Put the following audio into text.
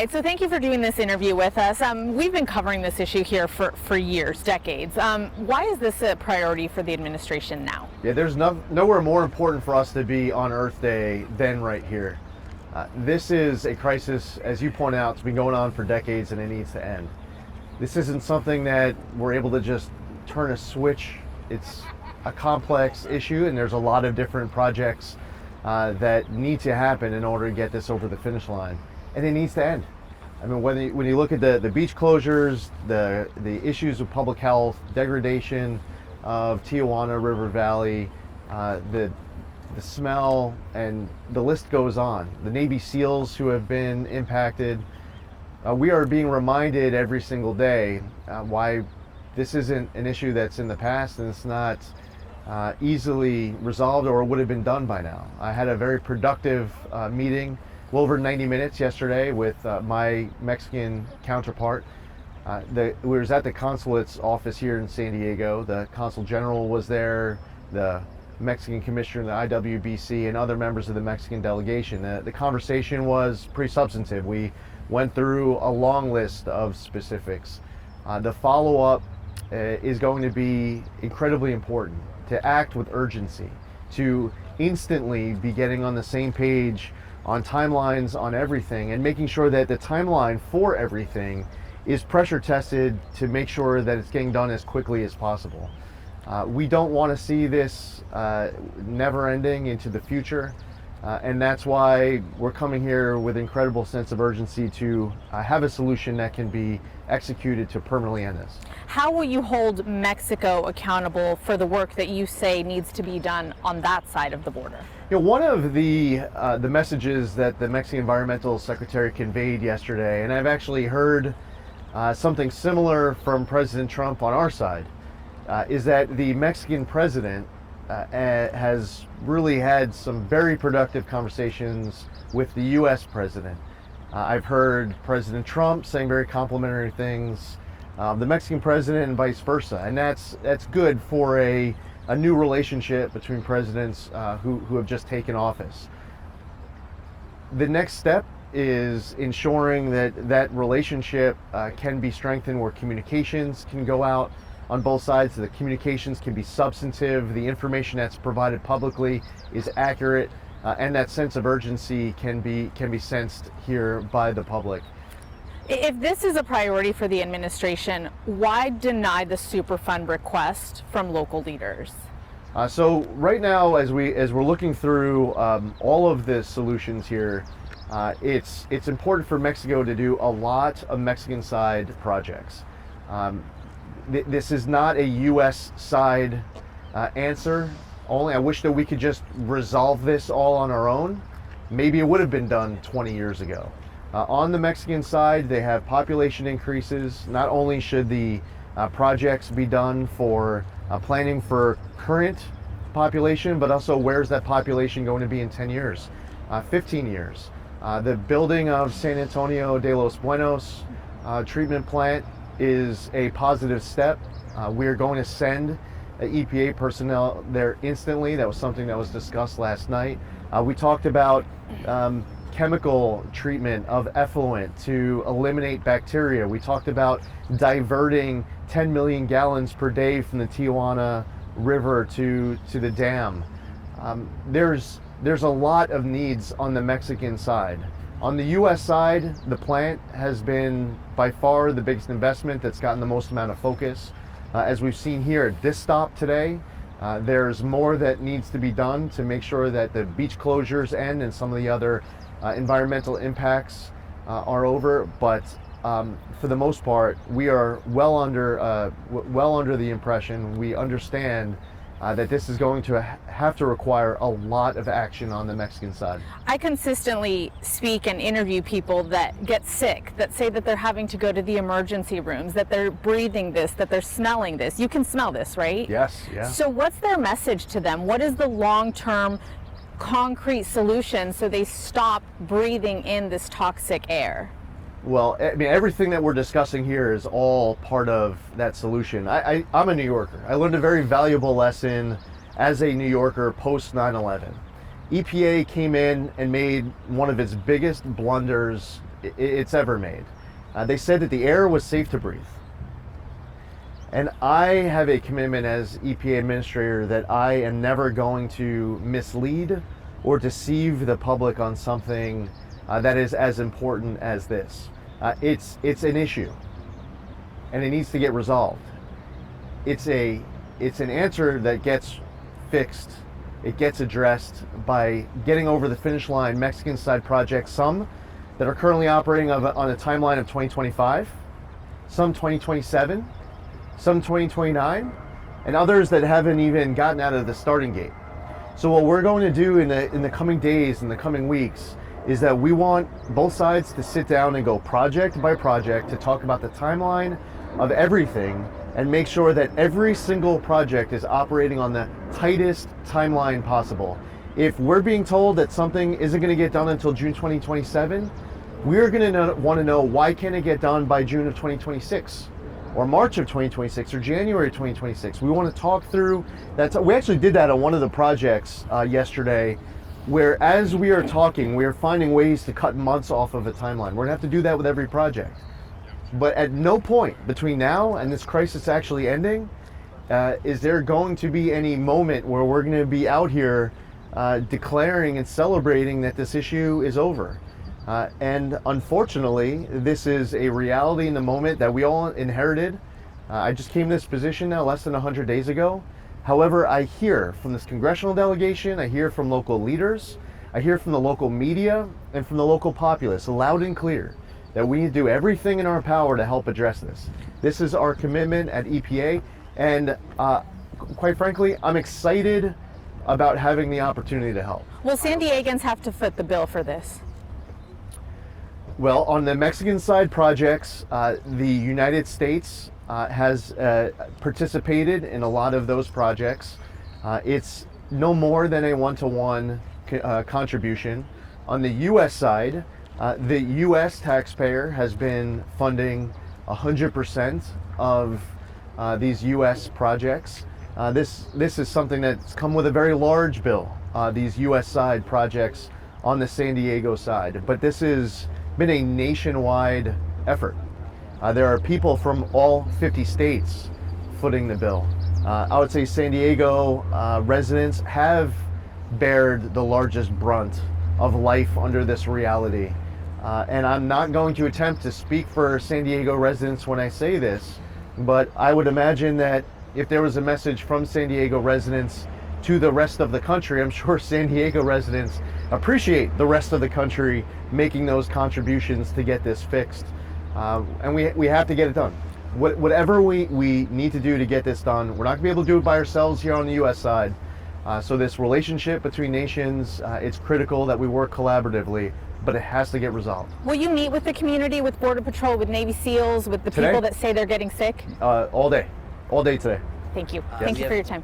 Right, so thank you for doing this interview with us. We've been covering this issue here for years, decades. Why is this a priority for the administration now? Yeah, there's nowhere more important for us to be on Earth Day than right here. This is a crisis, as you point out, it's been going on for decades and it needs to end. This isn't something that we're able to just turn a switch. It's a complex issue, and there's a lot of different projects that need to happen in order to get this over the finish line. And it needs to end. I mean, when you look at the beach closures, the issues of public health, degradation of Tijuana River Valley, the smell, and the list goes on. The Navy SEALs who have been impacted. We are being reminded every single day why this isn't an issue that's in the past, and it's not easily resolved or would have been done by now. I had a very productive meeting, well over 90 minutes yesterday, with my Mexican counterpart. We was at the consulate's office here in San Diego. The consul general was there, the Mexican commissioner, the IWBC, and other members of the Mexican delegation. The conversation was pretty substantive. We went through a long list of specifics. The follow-up is going to be incredibly important, to act with urgency, to instantly be getting on the same page on timelines on everything, and making sure that the timeline for everything is pressure tested to make sure that it's getting done as quickly as possible. We don't want to see this never ending into the future, and that's why we're coming here with incredible sense of urgency to have a solution that can be executed to permanently end this. How will you hold Mexico accountable for the work that you say needs to be done on that side of the border? You know, one of the messages that the Mexican Environmental Secretary conveyed yesterday, and I've actually heard something similar from President Trump on our side, is that the Mexican president has really had some very productive conversations with the U.S. president. I've heard President Trump saying very complimentary things, the Mexican president and vice versa, and that's good for a new relationship between presidents who have just taken office. The next step is ensuring that relationship can be strengthened, where communications can go out on both sides. The communications can be substantive, the information that's provided publicly is accurate, and that sense of urgency can be sensed here by the public. If this is a priority for the administration, why deny the Superfund request from local leaders? So right now, as we're looking through all of the solutions here, it's important for Mexico to do a lot of Mexican side projects. This is not a U.S. side answer only. I wish that we could just resolve this all on our own. Maybe it would have been done 20 years ago. On the Mexican side, they have population increases. Not only should the projects be done for planning for current population, but also where's that population going to be in 10 years, 15 years. The building of San Antonio de los Buenos treatment plant is a positive step. We're going to send EPA personnel there instantly. That was something that was discussed last night. We talked about chemical treatment of effluent to eliminate bacteria. We talked about diverting 10 million gallons per day from the Tijuana River to the dam. There's a lot of needs on the Mexican side. On the U.S. side, the plant has been by far the biggest investment that's gotten the most amount of focus. As we've seen here at this stop today, there's more that needs to be done to make sure that the beach closures end and some of the other environmental impacts are over. But for the most part, we are well under the impression, we understand that this is going to have to require a lot of action on the Mexican side. I consistently speak and interview people that get sick, that say that they're having to go to the emergency rooms, that they're breathing this, that they're smelling this. You can smell this, right? Yes, yeah. So what's their message to them? What is the long-term concrete solution so they stop breathing in this toxic air? Well, I mean, everything that we're discussing here is all part of that solution. I'm a New Yorker. I learned a very valuable lesson as a New Yorker post 9/11. EPA came in and made one of its biggest blunders it's ever made. They said that the air was safe to breathe. And I have a commitment as EPA Administrator that I am never going to mislead or deceive the public on something that is as important as this. It's an issue, and it needs to get resolved. It's an answer that gets fixed. It gets addressed by getting over the finish line Mexican side projects, some that are currently operating on a timeline of 2025, some 2027, some 2029, and others that haven't even gotten out of the starting gate. So what we're going to do in the coming days, in the coming weeks, is that we want both sides to sit down and go project by project to talk about the timeline of everything and make sure that every single project is operating on the tightest timeline possible. If we're being told that something isn't going to get done until June 2027, we're going to want to know why can't it get done by June of 2026 or March of 2026 or January 2026. We want to talk through that. We actually did that on one of the projects yesterday, where as we are talking, we are finding ways to cut months off of a timeline. We're going to have to do that with every project. But at no point between now and this crisis actually ending is there going to be any moment where we're going to be out here declaring and celebrating that this issue is over. And unfortunately, this is a reality in the moment that we all inherited. I just came to this position now less than 100 days ago. However, I hear from this congressional delegation, I hear from local leaders, I hear from the local media, and from the local populace, loud and clear, that we need to do everything in our power to help address this. This is our commitment at EPA, and quite frankly, I'm excited about having the opportunity to help. Will San Diegans have to foot the bill for this? Well, on the Mexican side projects, the United States has participated in a lot of those projects. It's no more than a one-to-one contribution. On the U.S. side, the U.S. taxpayer has been funding 100% of these U.S. projects. This is something that's come with a very large bill, these U.S. side projects on the San Diego side. But this has been a nationwide effort. There are people from all 50 states footing the bill. I would say San Diego residents have bared the largest brunt of life under this reality. And I'm not going to attempt to speak for San Diego residents when I say this, but I would imagine that if there was a message from San Diego residents to the rest of the country, I'm sure San Diego residents appreciate the rest of the country making those contributions to get this fixed. And we have to get it done. Whatever we need to do to get this done, we're not gonna be able to do it by ourselves here on the US side. So this relationship between nations, it's critical that we work collaboratively, but it has to get resolved. Will you meet with the community, with Border Patrol, with Navy SEALs, with the Today? people that say they're getting sick? All day today. Thank you. Yes. Thank you for your time.